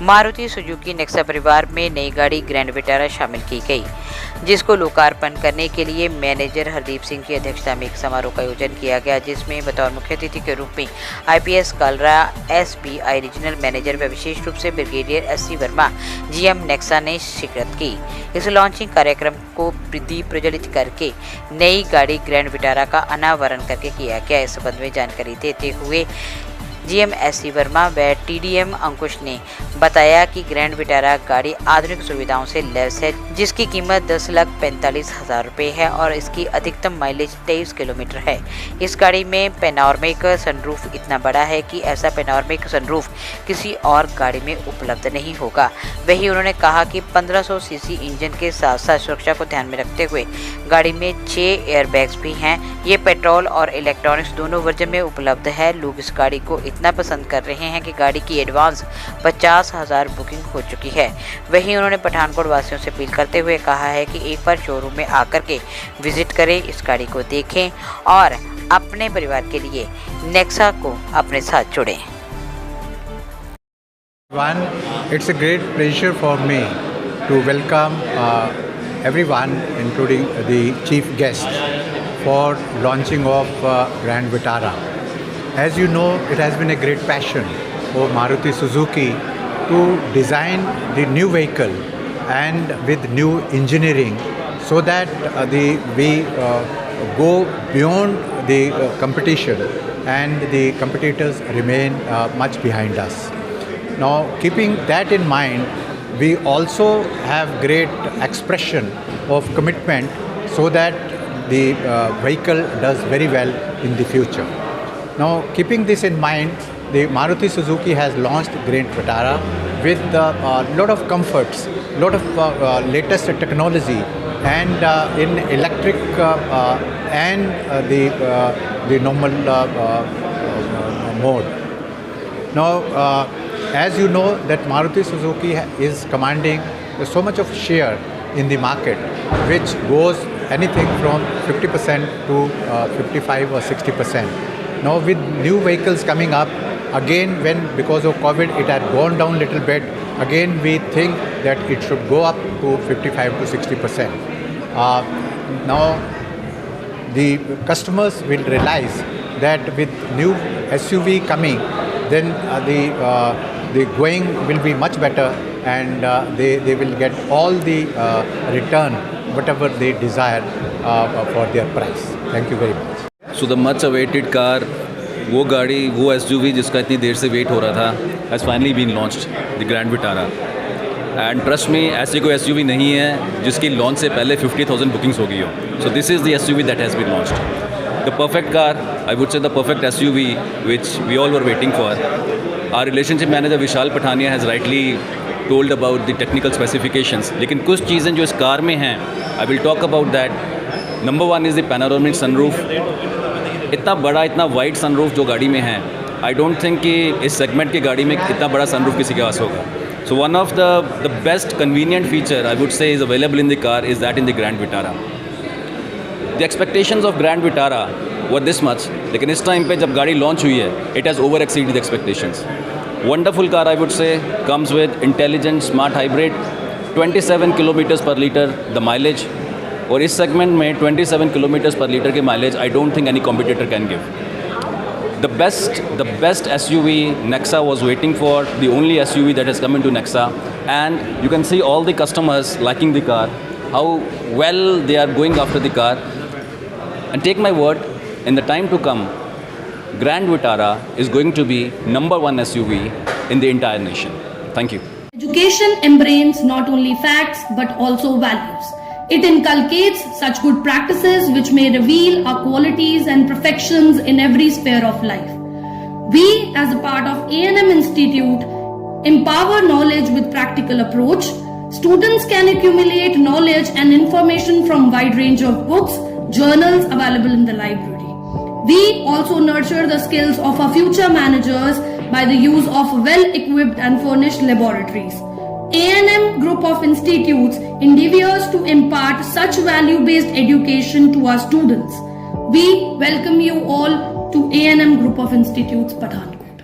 Maruti Suzuki Nexa परिवार में नई गाड़ी ग्रैंड विटारा शामिल की गई, जिसको लोकार्पण करने के लिए मैनेजर हरदीप सिंह की अध्यक्षता में एक समारोह का आयोजन किया गया, जिसमें बतौर मुख्य अतिथि के रूप में IPS Kalra SBI regional manager व विशेष रूप से brigadier SC Verma GM Nexa ने शिरकत की। इस लॉन्चिंग कार्यक्रम को दीप प्रज्वलित करके नई गाड़ी ग्रैंड विटारा का अनावरण करके किया गया। इस संबंध में जानकारी देते हुए GM SC वर्मा व TDM अंकुश ने बताया कि ग्रैंड विटारा गाड़ी आधुनिक सुविधाओं से लैस है, जिसकी कीमत 10,45,000 रुपये है और इसकी अधिकतम माइलेज 23 किलोमीटर है। इस गाड़ी में पैनोरामिक सनरूफ इतना बड़ा है कि ऐसा पैनोरामिक सनरूफ किसी और गाड़ी में उपलब्ध नहीं होगा। वहीं उन्होंने कहा कि 1500 सीसी इंजन के साथ साथ सुरक्षा को ध्यान में रखते हुए गाड़ी में 6 एयरबैग्स भी हैं। ये पेट्रोल और इलेक्ट्रॉनिक्स दोनों वर्जन में उपलब्ध है। लोग इस गाड़ी को इतना पसंद कर रहे हैं कि गाड़ी की एडवांस 50,000 बुकिंग हो चुकी है। वहीं उन्होंने पठानकोट वासियों से अपील करते हुए कहा है कि एक बार शोरूम में आकर के विजिट करें, इस गाड़ी को देखें और अपने परिवार के लिए नेक्सा को अपने साथ जोड़ें। It's a great pleasure for me to welcome everyone, including the chief guest, for launching of Grand Vitara. As you know, it has been a great passion for Maruti Suzuki to design the new vehicle and with new engineering, so that we go beyond the competition and the competitors remain much behind us. Now, keeping that in mind, we also have great expression of commitment so that the vehicle does very well in the future. Now, keeping this in mind, the Maruti Suzuki has launched Grand Vitara with a lot of comforts, lot of latest technology, and in electric and the normal mode. Now, as you know, that Maruti Suzuki is commanding so much of share in the market, which goes anything from 50% to 55 or 60%. Now, with new vehicles coming up, again, because of COVID it had gone down a little bit, again we think that it should go up to 55 to 60%. Now, the customers will realize that with new SUV coming, then the going will be much better, and they will get all the return, whatever they desire for their price. Thank you very much. So the much awaited car, वो गाड़ी, वो SUV जिसका इतनी देर से wait हो रहा था, has finally been launched, the grand Vitara. And trust me ऐसी कोई SUV नहीं है जिसकी लॉन्च से पहले 50,000 बुकिंग्स हो गई हो। So this is the SUV that has been launched, the perfect car, I would say the perfect SUV which we all were waiting for. Our relationship manager Vishal Pathania has rightly told about the technical specifications, लेकिन कुछ चीज़ें जो इस car में हैं, I will talk about that. Number 1 is the panoramic sunroof. इतना बड़ा, इतना वाइड सनरूफ जो गाड़ी में है, आई डोंट थिंक कि इस सेगमेंट की गाड़ी में इतना बड़ा सनरूफ किसी के पास होगा। So one of the best convenient feature I would से is available in the car is that in the grand Vitara. The expectations of grand Vitara were this much, लेकिन इस टाइम पे जब गाड़ी लॉन्च हुई है, it has over exceeded the expectations. Wonderful car I would से, comes with intelligent smart hybrid, 27 kilometres पर litre the mileage, और इस सेगमेंट में 27 किलोमीटर्स पर लीटर के mileage I don't think any competitor can give. The best SUV Nexa was waiting for, the only SUV that has come into Nexa, and you can see all the customers liking the car, how well they are going after the car. And take my word, in the time to come, Grand Vitara is going to be number 1 SUV in the entire nation. Thank you. Education embraces not only facts but also values. It inculcates such good practices which may reveal our qualities and perfections in every sphere of life. We, as a part of A&M Institute, empower knowledge with practical approach. Students can accumulate knowledge and information from wide range of books, journals available in the library. We also nurture the skills of our future managers by the use of well-equipped and furnished laboratories. A&M Group of Institutes endeavors to impart such value-based education to our students. We welcome you all to A&M Group of Institutes, Pathankot.